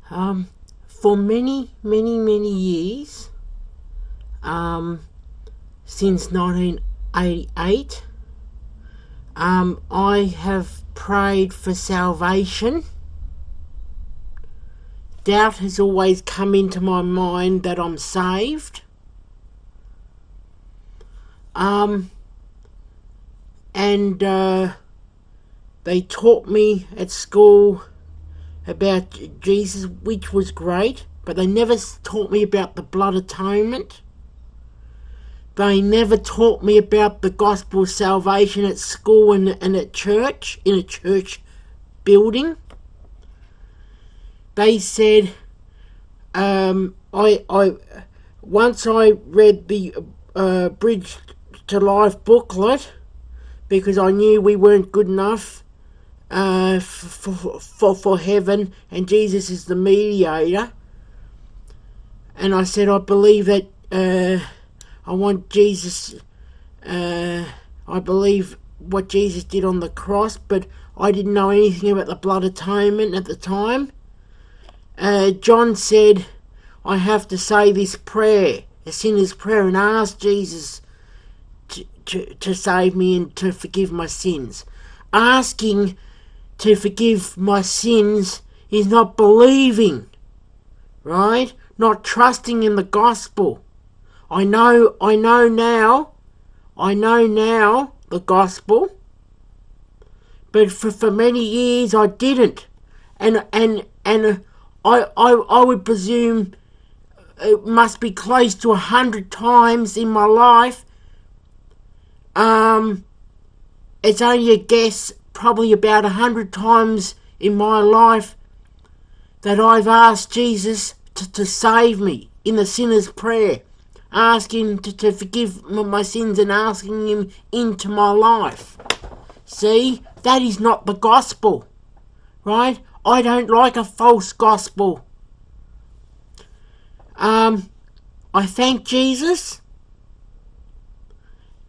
For many, many, many years, since 1988, I have prayed for salvation. Doubt has always come into my mind that I'm saved. And they taught me at school about Jesus, which was great, but they never taught me about the blood atonement. They never taught me about the gospel of salvation at school and at church, in a church building. They said, once I read the Bridge to Life booklet, because I knew we weren't good enough for heaven, and Jesus is the mediator. And I said, I believe that I want Jesus. I believe what Jesus did on the cross, but I didn't know anything about the blood atonement at the time. John said, I have to say this prayer, a sinner's prayer, and ask Jesus to save me and to forgive my sins. Asking to forgive my sins is not believing, right? Not trusting in the gospel. I know now the gospel, but for many years I didn't, and I would presume it must be close to 100 times in my life. It's only a guess, probably about 100 times in my life that I've asked Jesus to save me in the sinner's prayer, asking to forgive my sins and asking him into my life. See, that is not the gospel, right? I don't like a false gospel. I thank Jesus,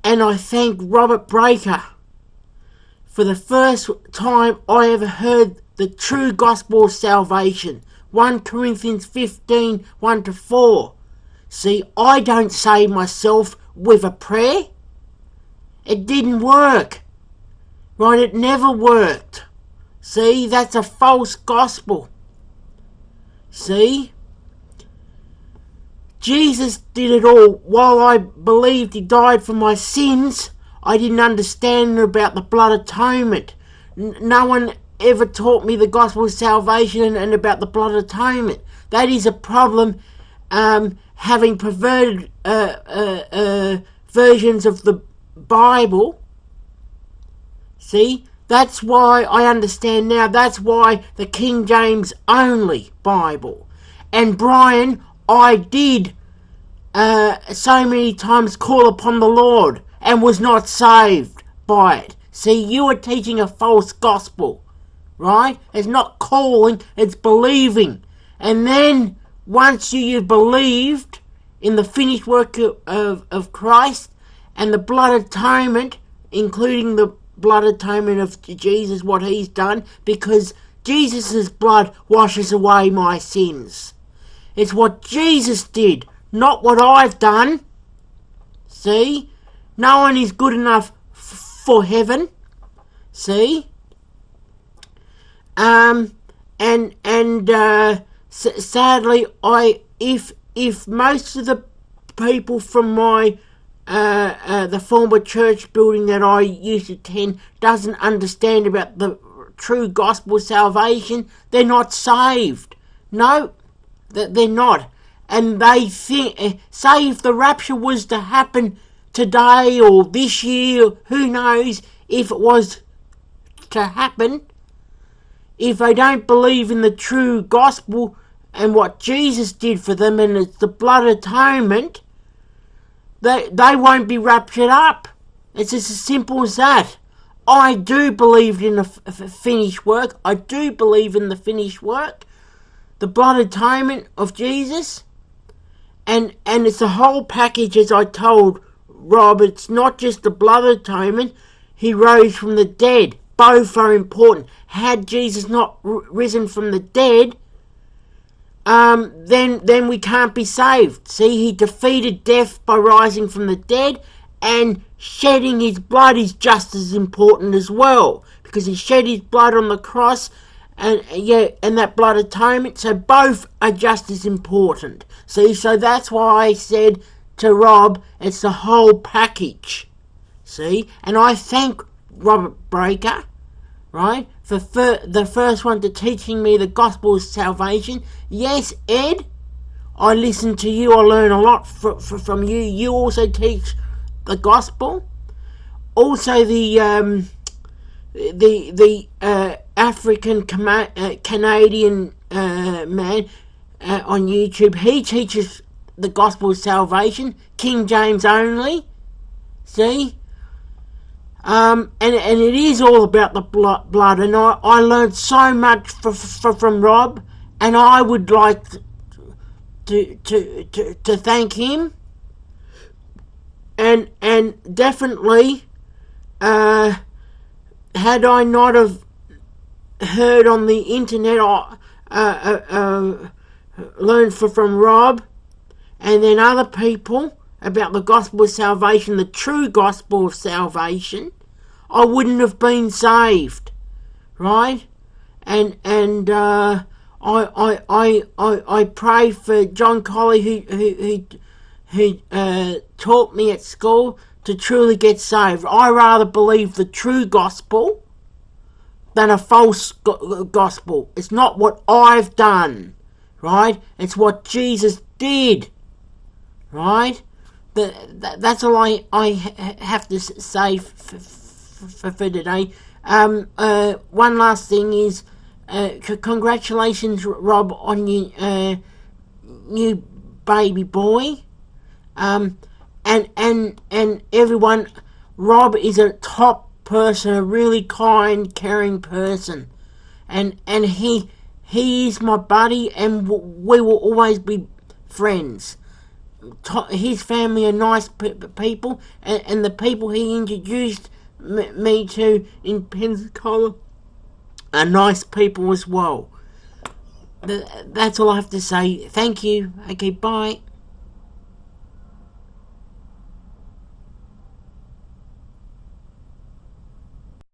and I thank Robert Breaker for the first time I ever heard the true gospel of salvation. 1 Corinthians 15, 1-4. See, I don't save myself with a prayer. It didn't work. Right, it never worked. See, that's a false gospel. See? Jesus did it all. While I believed he died for my sins, I didn't understand about the blood atonement. No one ever taught me the gospel of salvation and about the blood atonement. That is a problem, having perverted versions of the Bible. See, that's why I understand now. That's why the King James only Bible. And Brian, I did so many times call upon the Lord and was not saved by it. See, you are teaching a false gospel, right? It's not calling, it's believing. And then once you've believed in the finished work of Christ and the blood atonement, including the blood atonement of Jesus, what he's done, because Jesus' blood washes away my sins. It's what Jesus did, not what I've done. See? No one is good enough for heaven. See? Sadly, if most of the people from my the former church building that I used to attend doesn't understand about the true gospel of salvation, they're not saved. No, they're not. And they think, say if the rapture was to happen today or this year, who knows if it was to happen, if they don't believe in the true gospel and what Jesus did for them, and it's the blood atonement, they won't be raptured up. It's just as simple as that. I do believe in the finished work. I do believe in the finished work, the blood atonement of Jesus, and it's the whole package, as I told Rob. It's not just the blood atonement. He rose from the dead. Both are important. Had Jesus not risen from the dead, then we can't be saved. See, he defeated death by rising from the dead, and shedding his blood is just as important as well, because he shed his blood on the cross, and that blood atonement. So both are just as important. See, so that's why I said to Rob, it's the whole package. See, and I thank Robert Breaker, right, for the first one to teaching me the gospel of salvation. Yes, Ed, I listen to you. I learn a lot from you. You also teach the gospel. Also, the African Canadian man on YouTube, he teaches the gospel of salvation, King James only. See. And it is all about the blood, and I learned so much from Rob, and I would like to thank him, and definitely, had I not have heard on the internet, learned from Rob, and then other people about the gospel of salvation, the true gospel of salvation, I wouldn't have been saved, right? And I pray for John Colley, who taught me at school, to truly get saved. I rather believe the true gospel than a false gospel. It's not what I've done, right? It's what Jesus did, right? That's all I have to say for today. One last thing is, congratulations, Rob, on your new baby boy. And everyone, Rob is a top person, a really kind, caring person, and he is my buddy, and we will always be friends. His family are nice people, and the people he introduced me to in Pensacola are nice people as well. That's all I have to say. Thank you. Okay, bye.